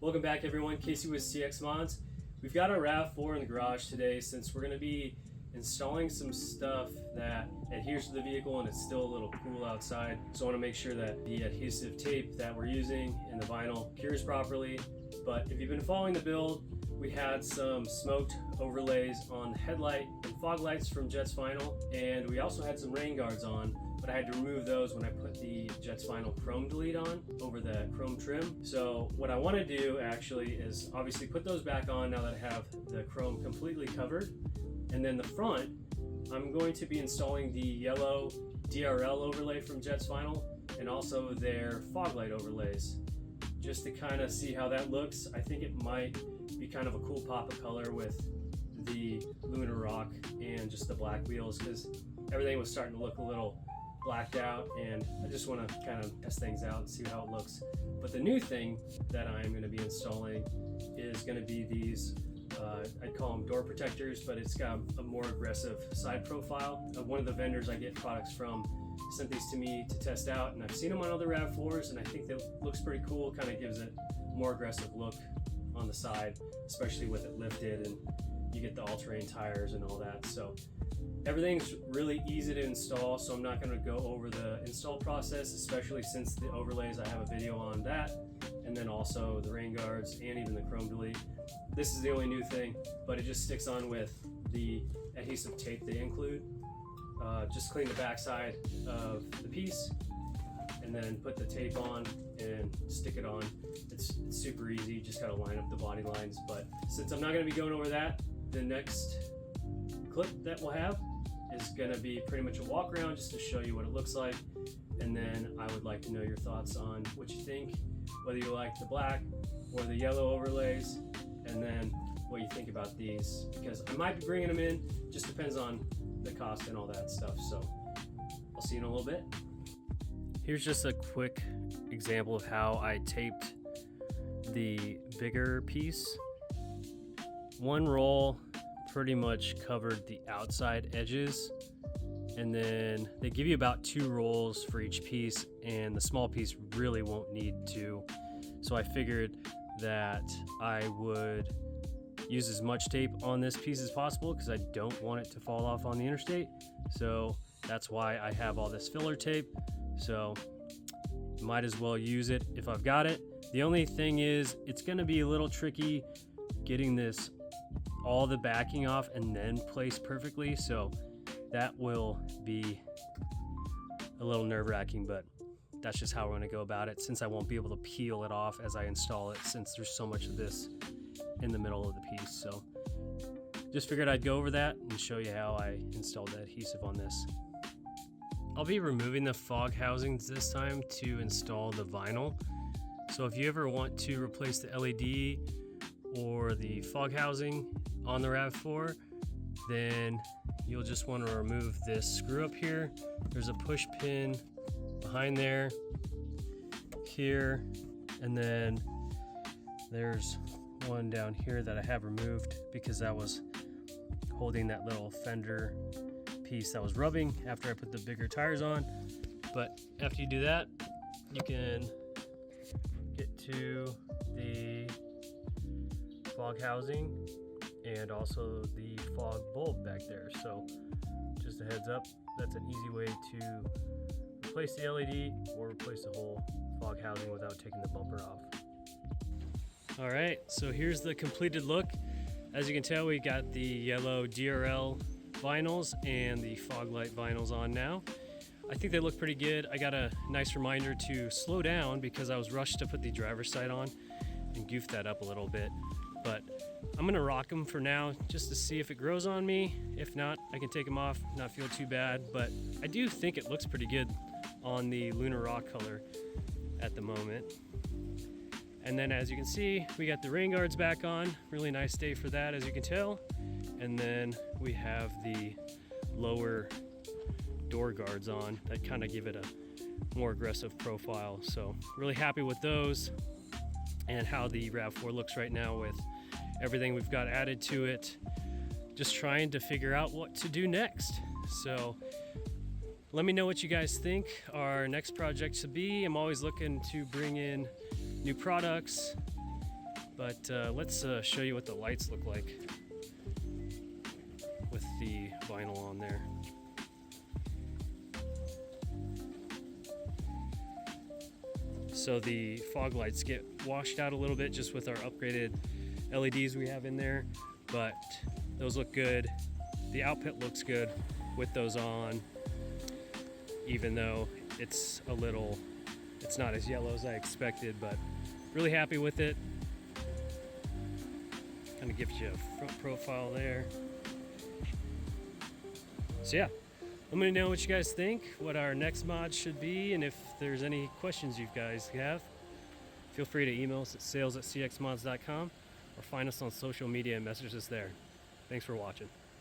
Welcome back everyone, Casey with CX Mods. We've got our RAV4 in the garage today since we're going to be installing some stuff that adheres to the vehicle and it's still a little cool outside. So I want to make sure that the adhesive tape that we're using and the vinyl cures properly. But if you've been following the build, we had some smoked overlays on the headlight and fog lights from Jets Vinyl, and we also had some rain guards on, but I had to remove those when I put the Jets Vinyl chrome delete on over the chrome trim. So what I want to do actually is obviously put those back on now that I have the chrome completely covered. And then the front, I'm going to be installing the yellow DRL overlay from Jets Vinyl and also their fog light overlays, just to kind of see how that looks. I think it might be kind of a cool pop of color with the Lunar Rock and just the black wheels, because everything was starting to look a little blacked out, and I just want to kind of test things out and see how it looks. But the new thing that I'm going to be installing is going to be these I'd call them door protectors, but it's got a more aggressive side profile. One of the vendors I get products from sent these to me to test out, and I've seen them on other RAV4s, and I think that looks pretty cool. Kind of gives it a more aggressive look on the side, especially with it lifted, and you get the all-terrain tires and all that. So everything's really easy to install, so I'm not going to go over the install process, especially since the overlays, I have a video on that, and then also the rain guards and even the chrome delete. This is the only new thing, but it just sticks on with the adhesive tape they include. Just clean the backside of the piece and then put the tape on and stick it on. It's super easy, you just gotta line up the body lines. But since I'm not gonna be going over that, the next clip that we'll have is gonna be pretty much a walk around just to show you what it looks like. And then I would like to know your thoughts on what you think, whether you like the black or the yellow overlays, and then what you think about these, because I might be bringing them in, just depends on the cost and all that stuff. So I'll see you in a little bit. Here's just a quick example of how I taped the bigger piece. One roll pretty much covered the outside edges, and then they give you about 2 rolls for each piece, and the small piece really won't need 2. So I figured that I would use as much tape on this piece as possible because I don't want it to fall off on the interstate. So that's why I have all this filler tape. So might as well use it if I've got it. The only thing is it's going to be a little tricky getting this all the backing off and then placed perfectly. So that will be a little nerve-wracking, but that's just how we're going to go about it, since I won't be able to peel it off as I install it, since there's so much of this in the middle of the piece. So just figured I'd go over that and show you how I installed the adhesive on this. I'll be removing the fog housings this time to install the vinyl. So if you ever want to replace the LED or the fog housing on the RAV4, then you'll just want to remove this screw up here. There's a push pin behind there, here, and then there's one down here that I have removed because that was holding that little fender piece that was rubbing after I put the bigger tires on. But after you do that, you can get to the fog housing and also the fog bulb back there. So just a heads up, that's an easy way to replace the LED or replace the whole fog housing without taking the bumper off. All right, so here's the completed look. As you can tell, we got the yellow DRL vinyls and the fog light vinyls on now. I think they look pretty good. I got a nice reminder to slow down because I was rushed to put the driver's side on and goofed that up a little bit. But I'm gonna rock them for now just to see if it grows on me. If not, I can take them off, not feel too bad. But I do think it looks pretty good on the Lunar Rock color at the moment. And then as you can see, we got the rain guards back on. Really nice day for that, as you can tell. And then we have the lower door guards on that kind of give it a more aggressive profile. So really happy with those and how the RAV4 looks right now with everything we've got added to it. Just trying to figure out what to do next. So let me know what you guys think our next project should be. I'm always looking to bring in new products But let's show you what the lights look like with the vinyl on there. So the fog lights get washed out a little bit just with our upgraded LEDs we have in there, but those look good. The output looks good with those on, even though it's not as yellow as I expected, but really happy with it. Kind of gives you a front profile there. So yeah, let me know what you guys think, what our next mod should be, and if there's any questions you guys have, feel free to email us at sales@cxmods.com or find us on social media and message us there. Thanks for watching.